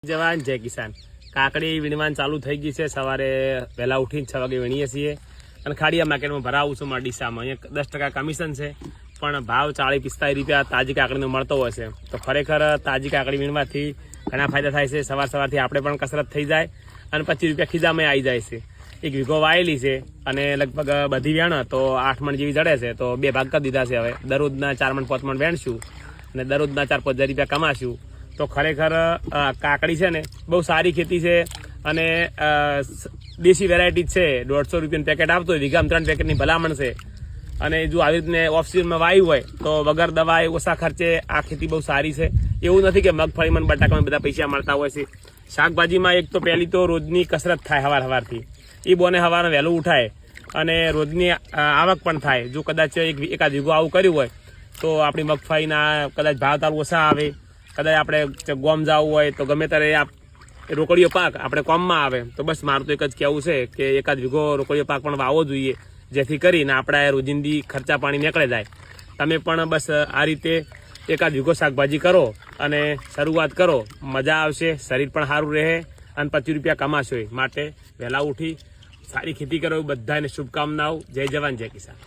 જવાન જય કિસાન. કાકડી વીણવાનું ચાલુ થઈ ગઈ છે. સવારે વહેલા ઉઠીને 6 વાગે વીણીએ છીએ અને ખાડિયા માર્કેટમાં ભરાવું છું મારા ડીસામાં. અહીંયા 10% કમિશન છે, પણ ભાવ 40-45 રૂપિયા તાજી કાકડીનો મળતો હોય છે. તો ખરેખર તાજી કાકડી વીણવાથી ઘણા ફાયદા થાય છે. સવારથી આપણે પણ કસરત થઈ જાય અને 25 રૂપિયા ખીજામાં આવી જાય છે. 1 વીઘો વાયેલી છે અને લગભગ બધી વેણ તો 8 મણ જેવી જડે છે. તો 2 ભાગ કરી દીધા છે. હવે દરરોજના 4 મણ 5 મણ વેણશું અને દરરોજના 4-5 રૂપિયા કમાશું. તો ખરેખર કાકડી છે ને બહુ સારી ખેતી છે અને દેશી વેરાયટી છે. 150 રૂપિયાનું પેકેટ આવતો હોય, વીઘામાં 3 પેકેટની ભલામણ છે. અને જો આવી રીતને ઓફ સિઝનમાં વાવ્યું હોય તો વગર દવાએ ઓછા ખર્ચે આ ખેતી બહુ સારી છે. એવું નથી કે મગફળીમાં બટાકામાં બધા પૈસા મળતા હોય છે. શાકભાજીમાં એક તો પહેલી તો રોજની કસરત થાય સવારથી. એ બોને સવારે વહેલું ઉઠાય અને રોજની આવક પણ થાય. જો કદાચ એકાદ વીઘો આવું કર્યું હોય તો આપણી મગફળીના કદાચ ભાવ તાલ ઓછા આવે. કદાચ આપણે ગોમ જવું હોય તો ગમે ત્યારે રોકડીયો પાક આપણે કોમમાં આવે. તો બસ મારું તો એક જ કહેવું છે કે એકાદ વીઘો રોકડીયો પાક પણ વાવવો જોઈએ, જેથી કરીને આપણા રોજિંદી ખર્ચા પાણી નીકળે જાય. તમે પણ બસ આ રીતે એકાદ વીઘો શાકભાજી કરો અને શરૂઆત કરો, મજા આવશે, શરીર પણ સારું રહે અને 25 રૂપિયા કમાશો. માટે વહેલા ઉઠી સારી ખેતી કરો, બધાને શુભકામનાઓ. જય જવાન જય કિસાન.